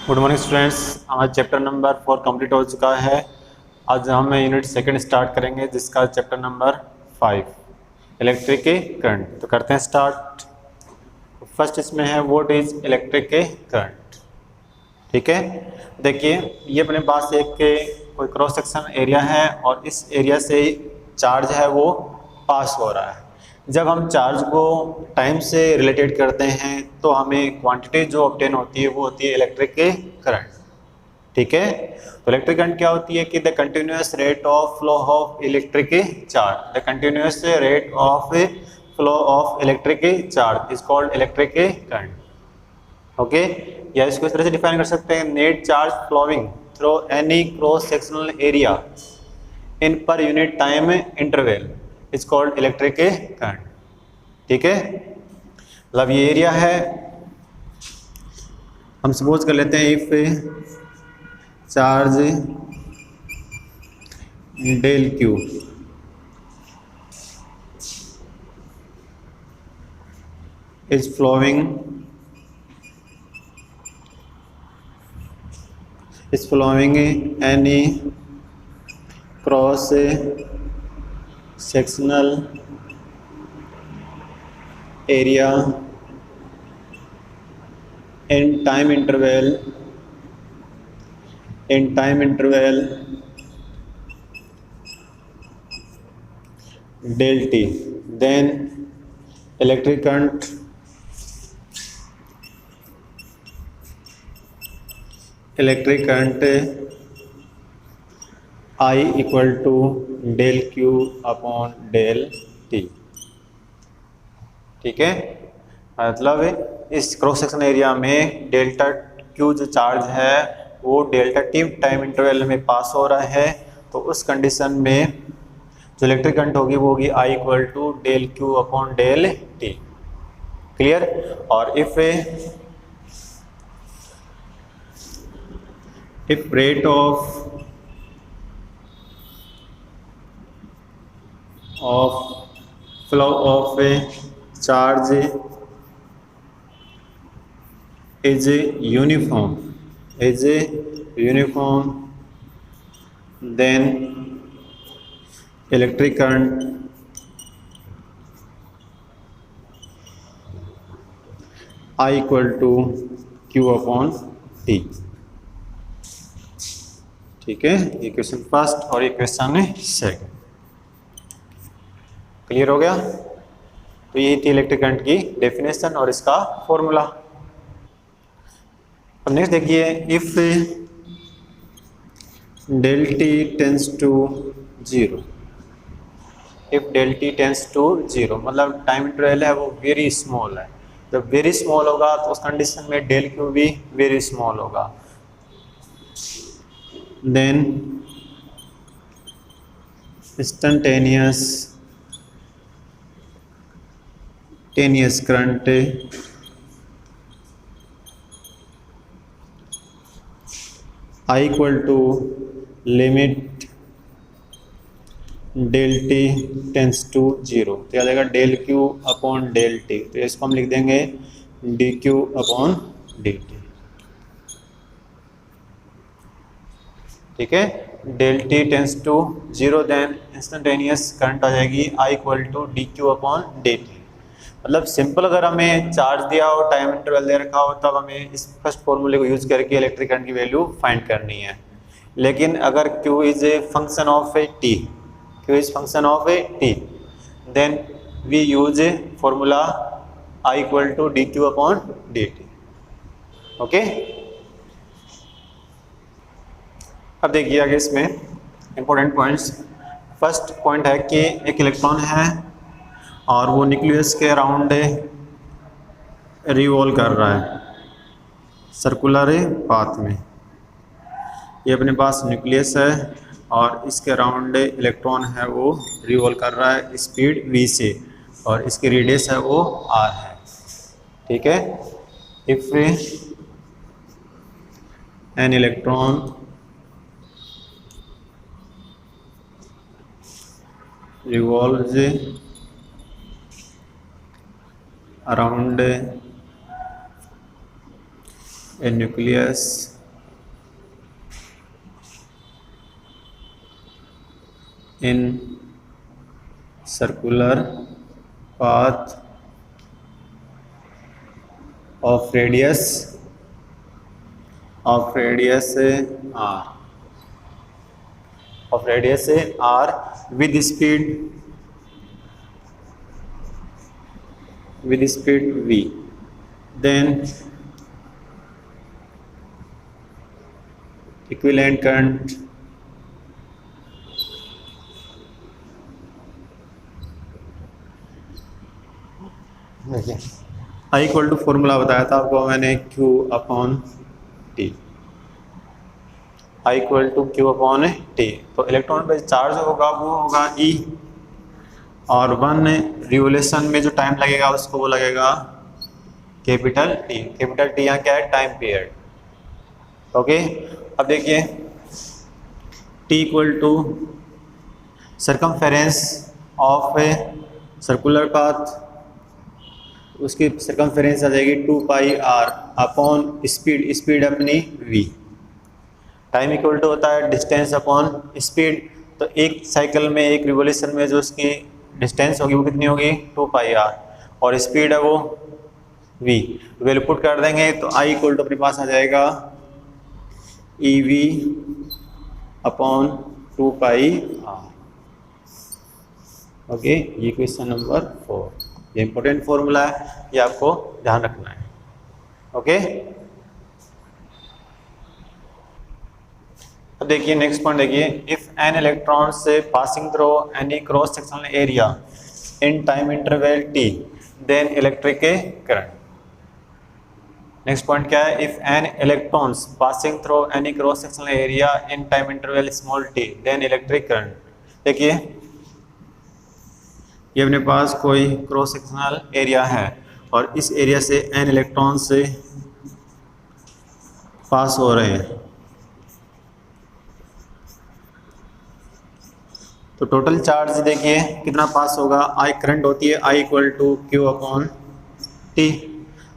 Good morning students. हमारा chapter number 4 complete हो चुका है। आज हम यूनिट सेकंड स्टार्ट करेंगे जिसका चैप्टर नंबर 5 इलेक्ट्रिक करंट। तो करते हैं स्टार्ट। फर्स्ट इसमें है व्हाट इज इलेक्ट्रिक करंट। ठीक है, देखिए ये अपने पास एक कोई क्रॉस सेक्शन एरिया है और इस एरिया से चार्ज है वो पास हो रहा है। जब हम चार्ज को टाइम से रिलेटेड करते हैं तो हमें क्वांटिटी जो ऑब्टेन होती है वो होती है इलेक्ट्रिक करंट। ठीक है, तो इलेक्ट्रिक करंट क्या होती है कि the continuous rate of flow of electric charge, the continuous rate of flow of electric charge is called electric current. Okay, या इसको इस तरह से डिफाइन कर सकते हैं, net charge flowing through any cross sectional area in per unit time interval is called electric current. ठीक है, मतलब ये एरिया है। हम सपोज कर लेते हैं if charge del q is flowing any cross sectional area in time interval del t, then electric current I equal to del Q upon del t. ठीक है, मतलब इस क्रॉस सेक्शन एरिया में डेल्टा क्यू जो charge है वो delta T time interval में पास हो रहा है। तो उस कंडीशन में जो इलेक्ट्रिक करंट होगी वो होगी I equal to del Q upon del t. Clear. और if rate of flow of a charge is uniform then electric current I equal to Q upon T। ठीक है, ये क्वेश्चन फर्स्ट और ये question second. Clear हो गया। तो यही थी इलेक्ट्रिक करंट की डेफिनेशन और इसका फॉर्मूला। अब नेक्स्ट देखिए, if del T tends to zero, if del T tends to zero मतलब टाइम इंटरवल है वो वेरी स्मॉल है। जब वेरी स्मॉल होगा तो उस कंडीशन में डेल क्यू भी वेरी स्मॉल होगा। then instantaneous current I equal to limit del T tends to zero. तो याद आएगा del Q upon del T, तो इसको हम लिख देंगे D Q upon D T. ठीक है, del T tends to zero then instantaneous current आ जाएगी I equal to D Q upon D T. मतलब सिंपल, अगर हमें चार्ज दिया हो टाइम इंटरवल दे रखा हो तब हमें इस फर्स्ट फॉर्मूले को यूज करके इलेक्ट्रिक करंट की वैल्यू फाइंड करनी है। लेकिन अगर Q is a function of a t, then we use a formula I equal to D Q upon D t. Okay, अब देखिए आगे इसमें इंपॉर्टेंट पॉइंट्स। फर्स्ट पॉइंट है कि एक इलेक्ट्रॉन है और वो न्यूक्लियस के अराउंड रिवॉल्व कर रहा है सर्कुलर पाथ में। ये अपने पास न्यूक्लियस है और इसके अराउंड इलेक्ट्रॉन है वो रिवॉल्व कर रहा है स्पीड v से और इसकी रेडियस है वो r है। ठीक है, if n electron revolves around a nucleus in circular path of radius r with speed v, then equivalent current I equal to formula बताया था आपको मैंने Q upon T, I equal to Q upon T। तो electron पे charge होगा वो होगा E, और 1 रिवोल्यूशन में जो टाइम लगेगा उसको वो लगेगा कैपिटल T। कैपिटल T यहाँ क्या है? Time period. ओके, अब देखिए T equal to circumference of a circular path, उसकी सर्कमफेरेंस आ जाएगी 2 पाई r अपॉन स्पीड अपनी v। टाइम इक्वल टू होता है डिस्टेंस अपॉन स्पीड। तो एक साइकिल में, एक रिवोल्यूशन में जो उसकी डिस्टेंस होगी वो कितनी होगी? 2 पाई r, और स्पीड है वो v। वैल्यू पुट कर देंगे तो I इक्वल टू अपने पास आ जाएगा EV upon 2 pi r। Okay, ये क्वेश्चन नंबर 4। ये इंपॉर्टेंट फॉर्मूला है, ये आपको ध्यान रखना है। ओके, अब देखिए नेक्स्ट पॉइंट देखिए, इफ एन इलेक्ट्रॉन से passing through any cross sectional area in time interval t, then electric current. Next point क्या है? If n electrons passing through any cross sectional area in time interval small t, then electric current. देखिए ये अपने पास कोई cross sectional area है और इस area से n इलेक्ट्रॉन से पास हो रहे हैं, तो टोटल चार्ज देखिए कितना पास होगा? I करंट होती है I equal to Q upon T।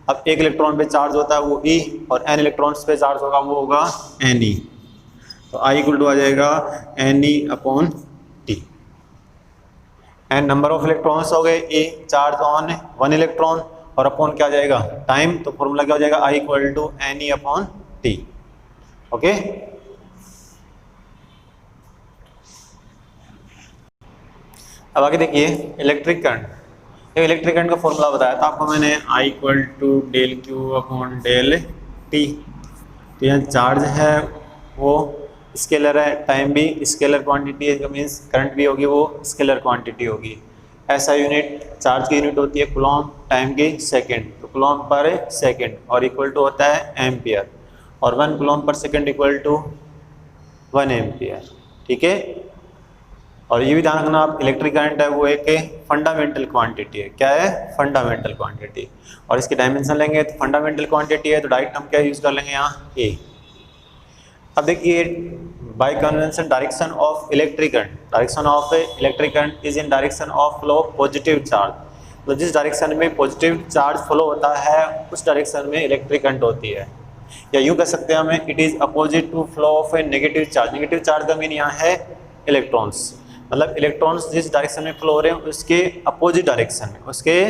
अब एक इलेक्ट्रॉन पे चार्ज होता है वो E, और n इलेक्ट्रॉन्स पे चार्ज होगा वो होगा Ne। तो I इक्वल टू आ जाएगा Ne upon T। N number of electrons हो गए, ए चार्ज ऑन 1 इलेक्ट्रॉन, और अपॉन क्या आ जाएगा? टाइम। तो फॉर्मूला क्या हो जाएगा? I equal to Ne upon T। ओके, अब आगे देखिए इलेक्ट्रिक करंट। इलेक्ट्रिक करंट का फॉर्मूला बताया था आपको मैंने, I equal to del Q upon del T। तो यहाँ चार्ज है वो स्केलर है, टाइम भी स्केलर क्वांटिटी है, मीन्स करंट भी होगी वो स्केलर क्वांटिटी होगी। ऐसा यूनिट, चार्ज की यूनिट होती है कूलॉम, टाइम की सेकंड, तो कूलॉम पर सेकंड, और इक्वल टू होता है एम्पियर, और 1 कूलॉम पर सेकंड इक्वल टू 1 एम्पियर। ठीक है, और ये भी ध्यान रखना आप, इलेक्ट्रिक करंट है वो एक फंडामेंटल क्वांटिटी है। क्या है? Fundamental quantity. और इसके डायमेंशन लेंगे तो फंडामेंटल क्वांटिटी है तो डायरेक्ट हम क्या यूज़ कर लेंगे यहाँ? ए। अब देखिए bye convention direction of electric current, direction of electric current is in direction of flow positive charge. तो जिस डायरेक्शन में पॉजिटिव चार्ज फ्लो होता है उस डायरेक्शन में इलेक्ट्रिक करंट होती है, या यूँ कह सकते हैं हमें it is opposite to flow of a negative charge. Negative charge का मीन यहाँ है इलेक्ट्रॉन्स, मतलब इलेक्ट्रॉन्स जिस डायरेक्शन में फ्लो हो रहे हैं उसके अपोजिट डायरेक्शन में, उसके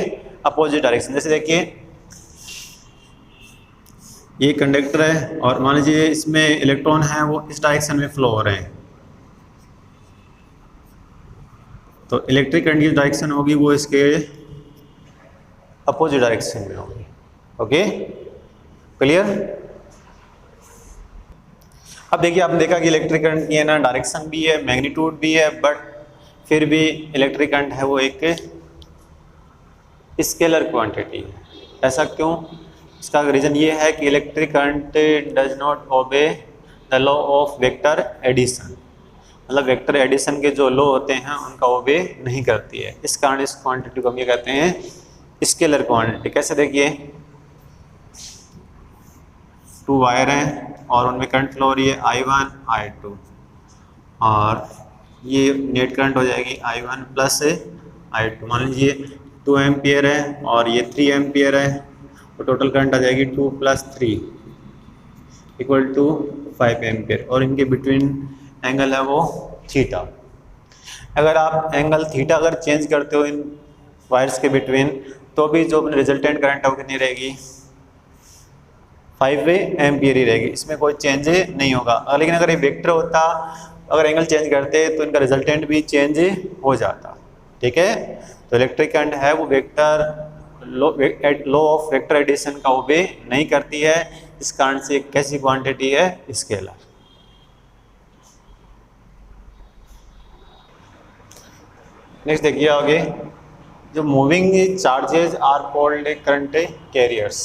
अपोजिट डायरेक्शन। जैसे देखिए ये कंडक्टर है और मान लीजिए इसमें इलेक्ट्रॉन है वो इस डायरेक्शन में फ्लो हो रहे हैं, तो इलेक्ट्रिक करंट की डायरेक्शन होगी वो इसके अपोजिट डायरेक्शन में होगी। Okay, clear? अब देखिए आपने देखा कि इलेक्ट्रिक करंट की है ना डायरेक्शन भी है, मैग्नीट्यूड भी है, बट फिर भी इलेक्ट्रिक करंट है वो एक स्केलर क्वांटिटी है। ऐसा क्यों? इसका रीज़न ये है कि electric current does not obey the law of vector addition, मतलब वेक्टर एडिशन के जो लॉ होते हैं उनका ओबे नहीं करती है। इस कारण इस क्वांटिटी को हम ये कहते हैं स्केलर क्वांटिटी। कैसे? देखिए 2 वायर हैं और उनमें करंट फ्लो हो रही है I1 I2, और ये नेट करंट हो जाएगी I1 प्लस I2। मान लीजिए 2 एम्पियर है और ये 3 एम्पियर है, तो टोटल करंट आ जाएगी 2 + 3 इक्वल टू 5 एम्पियर, और इनके बिटवीन एंगल है वो थीटा। अगर आप एंगल थीटा अगर चेंज करते हो इन वायर्स के बिटवीन, तो भी जो रिजल्टेंट करंट है वो कितनी रहेगी, 5 एम्पियर ही रहेगी, इसमें कोई चेंज नहीं होगा। लेकिन अगर ये वेक्टर होता, अगर एंगल चेंज करते तो इनका रिजल्टेंट भी चेंज हो जाता। ठीक है, तो इलेक्ट्रिक करंट है वो vector law of vector addition का ओबे नहीं करती है। इस कारण से एक कैसी क्वांटिटी है, स्केलर। नेक्स्ट देखिए आगे, जो moving charges are called current carriers.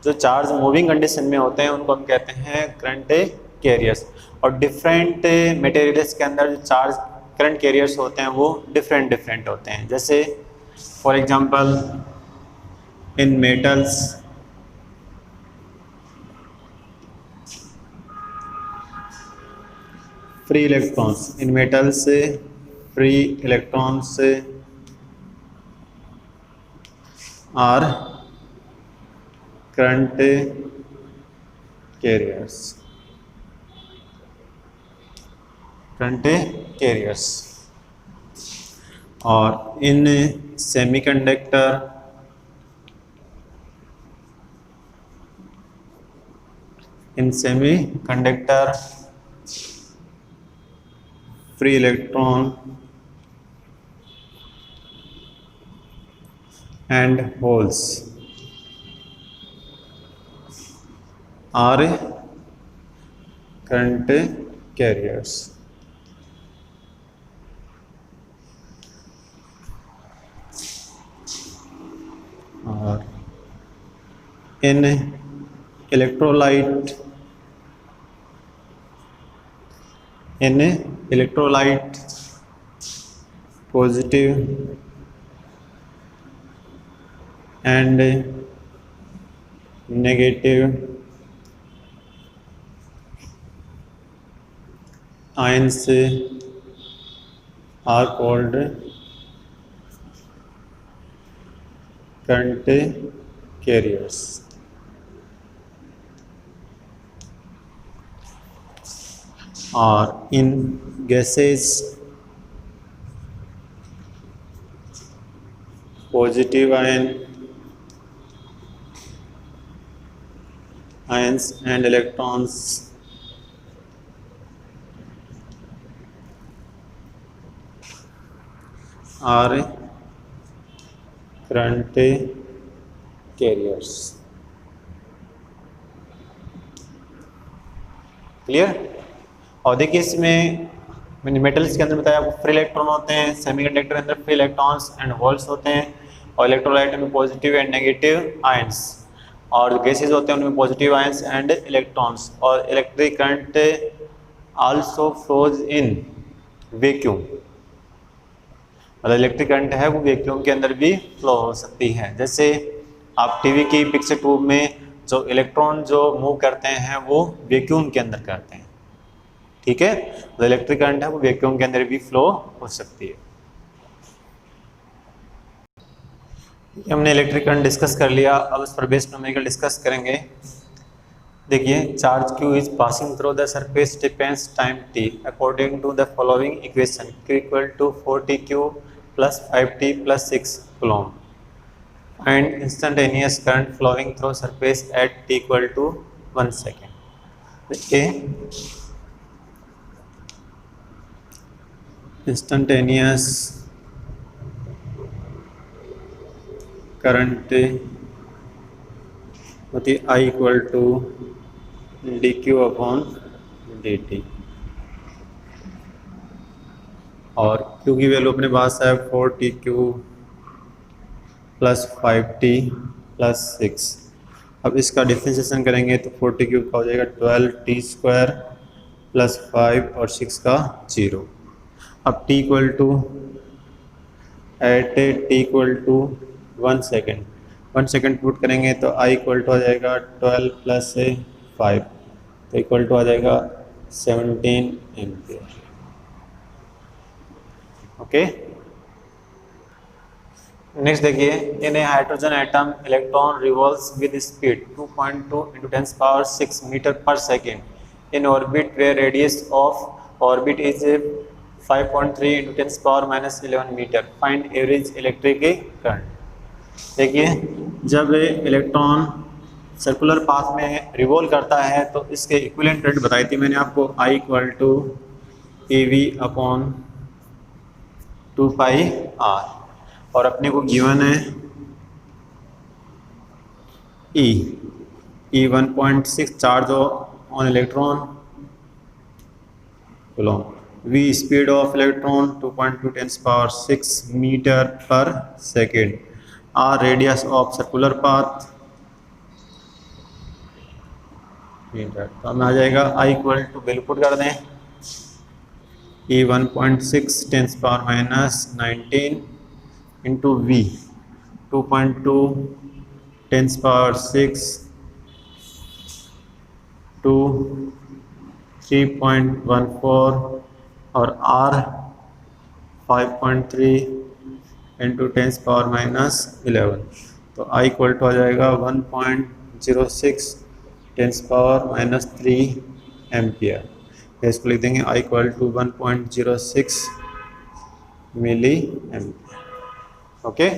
जो चार्ज मूविंग कंडीशन में होते हैं उनको हम कहते हैं करंट कैरियर्स। और डिफरेंट मटेरियल्स के अंदर जो चार्ज करंट कैरियर्स होते हैं वो डिफरेंट डिफरेंट होते हैं। जैसे for example in metals free electrons, in metals free electrons are current carriers, current carriers. और in semiconductor free electron and holes are current carriers। और in electrolyte positive and negative ions are called current carriers। और in gases positive ions and electrons are current carriers। Clear. और देखिए इसमें मैंने metals के अंदर बताया आपको फ्री इलेक्ट्रॉन होते हैं, सेमीकंडक्टर के अंदर फ्री इलेक्ट्रॉन्स एंड होल्स होते हैं, और इलेक्ट्रोलाइट में पॉजिटिव एंड नेगेटिव आयंस, और गैसेज होते हैं उनमें पॉजिटिव आयंस एंड इलेक्ट्रॉन्स। और electric current also flows in vacuum, मतलब इलेक्ट्रिक करंट है वो वैक्यूम के अंदर भी फ्लो हो सकती है। जैसे आप टीवी की पिक्चर ट्यूब में जो इलेक्ट्रॉन जो मूव करते हैं वो वैक्यूम के अंदर करते हैं। ठीक है, तो इलेक्ट्रिक करंट है वो वैक्यूम के अंदर भी फ्लो हो सकती है। हमने इलेक्ट्रिक करंट डिस्कस कर लिया, अब इस पर बेस्ड न्यूमेरिकल डिस्कस करेंगे। देखिए, charge Q is passing through the surface depends time t according to the following equation, Q equal to 4tq plus 5t plus 6 coulomb and instantaneous current flowing through surface at t equal to 1 second. देखिए, instantaneous current होती है I equal to dq upon dt, और Q की value अपने पास है 4tq plus 5t plus 6। अब इसका डिफ्रेंशिएशन करेंगे तो 40 का हो जाएगा 12t स्क्वायर प्लस 5 और 6 का 0। अब t equal to at t equal to 1 second, 1 second put करेंगे तो I इक्वल टू आ जाएगा 12 प्लस 5, तो इक्वल टू आ जाएगा 17 एम्पियर। ओके, नेक्स्ट देखिए, in a hydrogen atom electron revolves with speed 2.2 × 10⁶ metre per second in orbit where radius of orbit is 5.3 into 10⁻11 metre. Find average electric current. देखिए, जब electron circular path में revolve करता है तो इसके equivalent current बताई थी मैंने आपको, I = AV/2πr, और अपने को गिवन है E 1.6 charge on electron coulomb, V speed of electron 2.2 10⁻6 metre per second, R radius of circular path metre. तो हमें आ जाएगा I = वैल्यू पुट कर दें, E 1.6 10⁻19 इंटू V 2.2 10⁻6 टू 3.14 और R 5.3 इंटू 10⁻11। तो I = आ जाएगा 1.06 10⁻³ एम्पियर। इसको लिख देंगे I = 1.06 मिली एम्पियर। ओके।